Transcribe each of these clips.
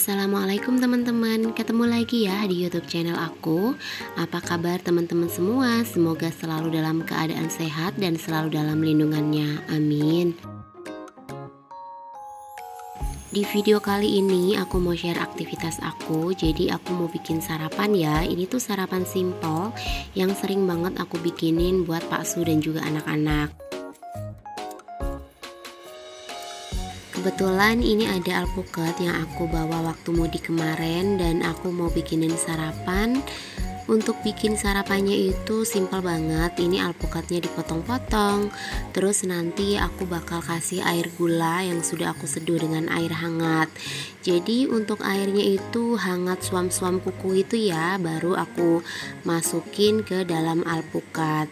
Assalamualaikum teman-teman, ketemu lagi ya di YouTube channel aku. Apa kabar teman-teman semua? Semoga selalu dalam keadaan sehat dan selalu dalam lindungannya, amin. Di video kali ini aku mau share aktivitas aku. Jadi aku mau bikin sarapan ya. Ini tuh sarapan simple yang sering banget aku bikinin buat Pak Su dan juga anak-anak. Kebetulan ini ada alpukat yang aku bawa waktu mudik kemarin dan aku mau bikinin sarapan. Untuk bikin sarapannya itu simpel banget. Ini alpukatnya dipotong-potong. Terus nanti aku bakal kasih air gula yang sudah aku seduh dengan air hangat. Jadi untuk airnya itu hangat suam-suam kuku itu ya, baru aku masukin ke dalam alpukat.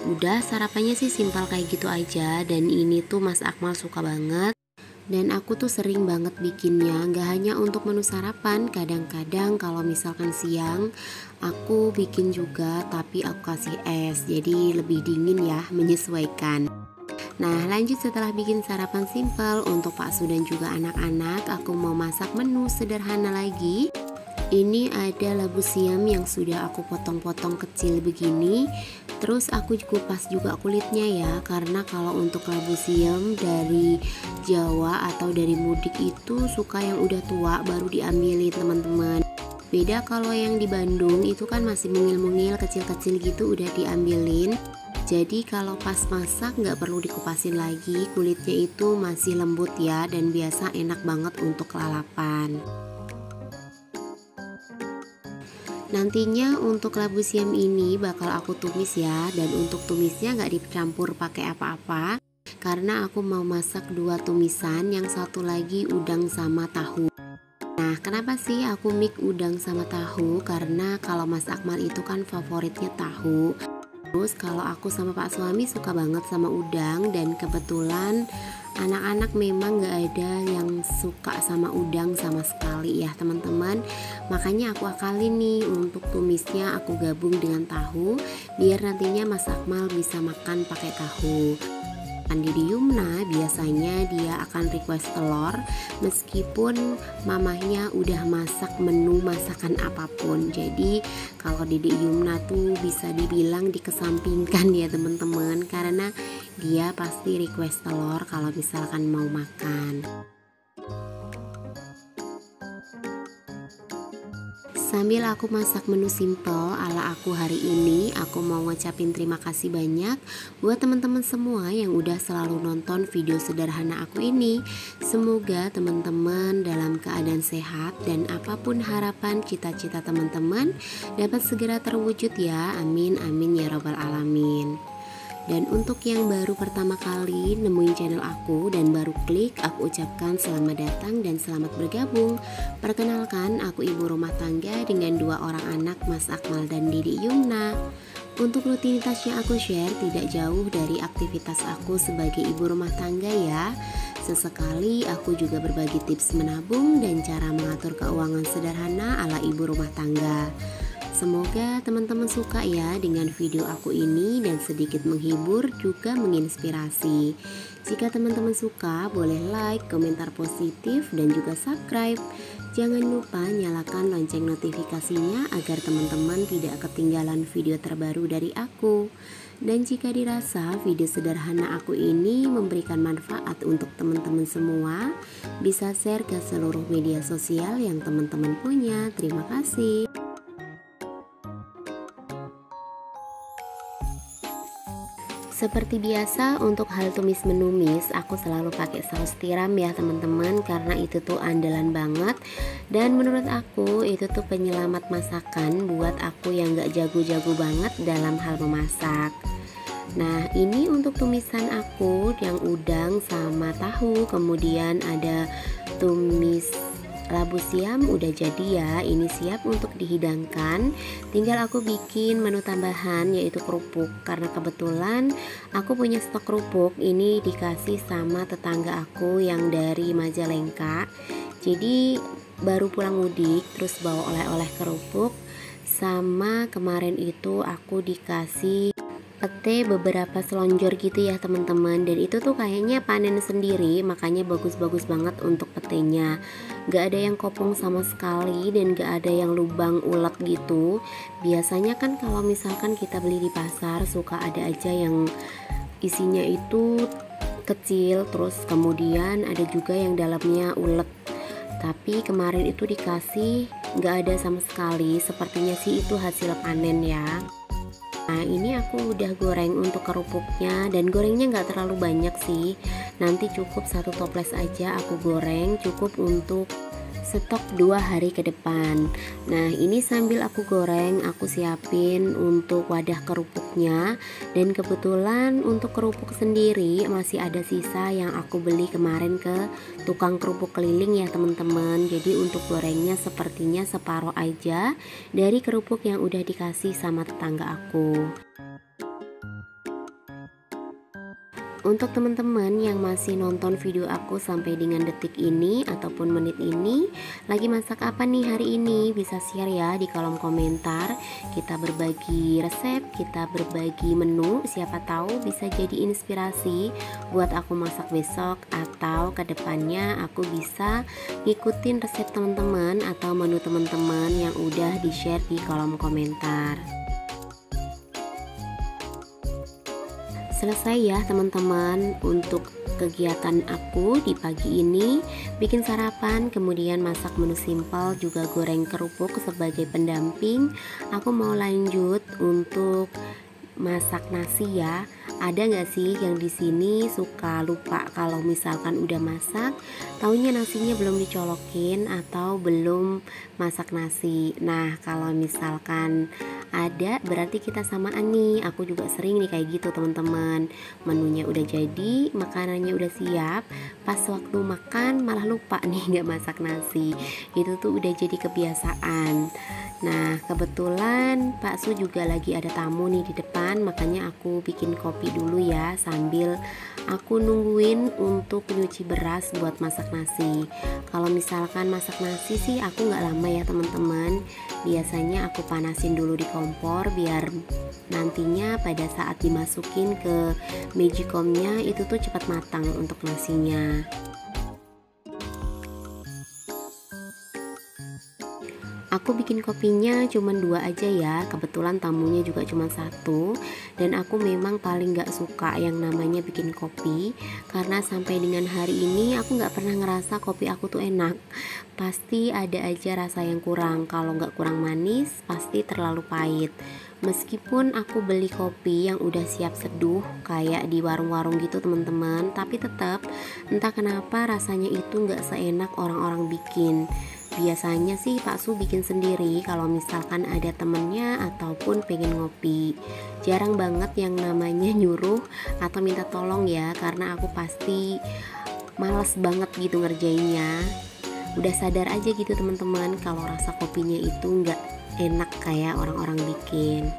Udah, sarapannya sih simpel kayak gitu aja. Dan ini tuh Mas Akmal suka banget. Dan aku tuh sering banget bikinnya, gak hanya untuk menu sarapan. Kadang-kadang kalau misalkan siang aku bikin juga, tapi aku kasih es, jadi lebih dingin ya, menyesuaikan. Nah lanjut, setelah bikin sarapan simple untuk Pak Su dan juga anak-anak, aku mau masak menu sederhana lagi. Ini ada labu siam yang sudah aku potong-potong kecil begini. Terus aku kupas juga kulitnya ya, karena kalau untuk labu siam dari Jawa atau dari mudik itu suka yang udah tua baru diambilin teman-teman. Beda kalau yang di Bandung itu kan masih mungil-mungil kecil-kecil gitu udah diambilin. Jadi kalau pas masak nggak perlu dikupasin lagi, kulitnya itu masih lembut ya, dan biasa enak banget untuk lalapan. Nantinya untuk labu siam ini bakal aku tumis ya, dan untuk tumisnya nggak dicampur pakai apa-apa karena aku mau masak 2 tumisan, yang satu lagi udang sama tahu. Nah kenapa sih aku mix udang sama tahu? Karena kalau Mas Akmal itu kan favoritnya tahu. Terus kalau aku sama Pak suami suka banget sama udang, dan kebetulan anak-anak memang gak ada yang suka sama udang sama sekali ya teman-teman. Makanya aku akalin nih, untuk tumisnya aku gabung dengan tahu biar nantinya Mas Akmal bisa makan pakai tahu. Didi Yumna biasanya dia akan request telur meskipun mamahnya udah masak menu masakan apapun. Jadi kalau Didi Yumna tuh bisa dibilang dikesampingkan ya teman-teman, karena dia pasti request telur kalau misalkan mau makan. Sambil aku masak menu simple ala aku hari ini, aku mau ngucapin terima kasih banyak buat teman-teman semua yang udah selalu nonton video sederhana aku ini. Semoga teman-teman dalam keadaan sehat dan apapun harapan cita-cita teman-teman dapat segera terwujud ya. Amin amin ya robbal alamin. Dan untuk yang baru pertama kali nemuin channel aku dan baru klik, aku ucapkan selamat datang dan selamat bergabung. Perkenalkan, aku ibu rumah tangga dengan 2 orang anak, Mas Akmal dan Didi Yumna. Untuk rutinitas yang aku share tidak jauh dari aktivitas aku sebagai ibu rumah tangga ya. Sesekali aku juga berbagi tips menabung dan cara mengatur keuangan sederhana ala ibu rumah tangga. Semoga teman-teman suka ya dengan video aku ini dan sedikit menghibur juga menginspirasi. Jika teman-teman suka, boleh like, komentar positif, dan juga subscribe. Jangan lupa nyalakan lonceng notifikasinya agar teman-teman tidak ketinggalan video terbaru dari aku. Dan jika dirasa video sederhana aku ini memberikan manfaat untuk teman-teman semua, bisa share ke seluruh media sosial yang teman-teman punya. Terima kasih. Seperti biasa untuk hal tumis menumis, aku selalu pakai saus tiram ya teman-teman, karena itu tuh andalan banget. Dan menurut aku itu tuh penyelamat masakan buat aku yang gak jago-jago banget dalam hal memasak. Nah ini untuk tumisan aku yang udang sama tahu, kemudian ada tumis labu siam udah jadi ya, ini siap untuk dihidangkan. Tinggal aku bikin menu tambahan yaitu kerupuk, karena kebetulan aku punya stok kerupuk. Ini dikasih sama tetangga aku yang dari Majalengka. Jadi baru pulang mudik terus bawa oleh-oleh kerupuk. Sama kemarin itu aku dikasih pete beberapa selonjor gitu ya teman-teman, dan itu tuh kayaknya panen sendiri, makanya bagus-bagus banget untuk petenya. Gak ada yang kopong sama sekali dan gak ada yang lubang ulet gitu. Biasanya kan kalau misalkan kita beli di pasar suka ada aja yang isinya itu kecil, terus kemudian ada juga yang dalamnya ulet. Tapi kemarin itu dikasih gak ada sama sekali, sepertinya sih itu hasil panen ya. Nah ini aku udah goreng untuk kerupuknya, dan gorengnya nggak terlalu banyak sih, nanti cukup satu toples aja aku goreng, cukup untuk stok 2 hari ke depan. Nah ini sambil aku goreng aku siapin untuk wadah kerupuknya, dan kebetulan untuk kerupuk sendiri masih ada sisa yang aku beli kemarin ke tukang kerupuk keliling ya teman-teman. Jadi untuk gorengnya sepertinya separuh aja dari kerupuk yang udah dikasih sama tetangga aku. Untuk teman-teman yang masih nonton video aku sampai dengan detik ini ataupun menit ini, lagi masak apa nih hari ini? Bisa share ya di kolom komentar. Kita berbagi resep, kita berbagi menu, siapa tahu bisa jadi inspirasi buat aku masak besok, atau kedepannya aku bisa ngikutin resep teman-teman atau menu teman-teman yang udah di-share di kolom komentar. Selesai ya teman-teman untuk kegiatan aku di pagi ini, bikin sarapan, kemudian masak menu simpel, juga goreng kerupuk sebagai pendamping. Aku mau lanjut untuk masak nasi ya. Ada nggak sih yang di sini suka lupa kalau misalkan udah masak, taunya nasinya belum dicolokin atau belum masak nasi. Nah kalau misalkan ada, berarti kita samaan nih. Aku juga sering nih kayak gitu teman-teman. Menunya udah jadi, makanannya udah siap, pas waktu makan malah lupa nih nggak masak nasi. Itu tuh udah jadi kebiasaan. Nah kebetulan Pak Su juga lagi ada tamu nih di depan, makanya aku bikin kopi dulu ya sambil aku nungguin untuk nyuci beras buat masak nasi. Kalau misalkan masak nasi sih aku nggak lama ya teman-teman. Biasanya aku panasin dulu di kompor biar nantinya pada saat dimasukin ke magicomnya itu tuh cepat matang untuk nasinya. Aku bikin kopinya cuma 2 aja ya, kebetulan tamunya juga cuma 1, dan aku memang paling gak suka yang namanya bikin kopi, karena sampai dengan hari ini aku gak pernah ngerasa kopi aku tuh enak. Pasti ada aja rasa yang kurang, kalau gak kurang manis pasti terlalu pahit. Meskipun aku beli kopi yang udah siap seduh kayak di warung-warung gitu teman-teman, tapi tetap entah kenapa rasanya itu gak seenak orang-orang bikin. Biasanya sih Pak Su bikin sendiri kalau misalkan ada temennya ataupun pengen ngopi. Jarang banget yang namanya nyuruh atau minta tolong ya, karena aku pasti males banget gitu ngerjainnya. Udah sadar aja gitu teman-teman kalau rasa kopinya itu nggak enak kayak orang-orang bikin.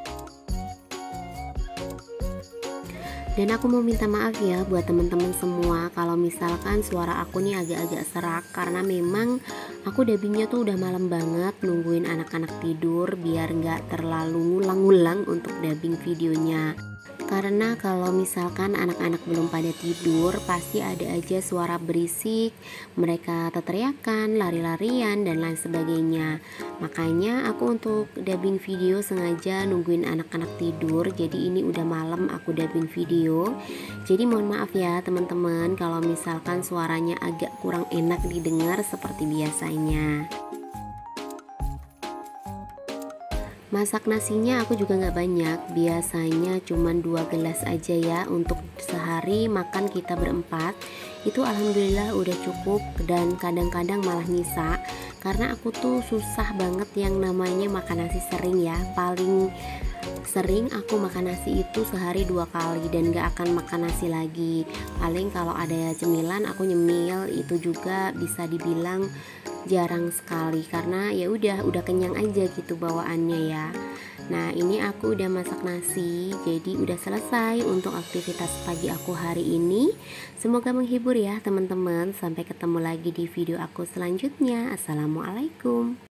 Dan aku mau minta maaf ya buat teman-teman semua kalau misalkan suara aku nih agak-agak serak, karena memang aku dubbingnya tuh udah malam banget nungguin anak-anak tidur biar nggak terlalu ngulang-ngulang untuk dubbing videonya. Karena kalau misalkan anak-anak belum pada tidur, pasti ada aja suara berisik, mereka teriakan, lari-larian, dan lain sebagainya. Makanya aku untuk dubbing video sengaja nungguin anak-anak tidur. Jadi ini udah malam aku dubbing video. Jadi mohon maaf ya teman-teman kalau misalkan suaranya agak kurang enak didengar seperti biasanya. Masak nasinya aku juga nggak banyak, biasanya cuma 2 gelas aja ya untuk sehari makan kita berempat. Itu alhamdulillah udah cukup, dan kadang-kadang malah nyisa, karena aku tuh susah banget yang namanya makan nasi sering ya. Paling sering aku makan nasi itu sehari 2 kali dan gak akan makan nasi lagi. Paling kalau ada cemilan aku nyemil, itu juga bisa dibilang jarang sekali, karena ya udah kenyang aja gitu bawaannya ya. Nah ini aku udah masak nasi, jadi udah selesai untuk aktivitas pagi aku hari ini. Semoga menghibur ya teman-teman. Sampai ketemu lagi di video aku selanjutnya. Assalamualaikum.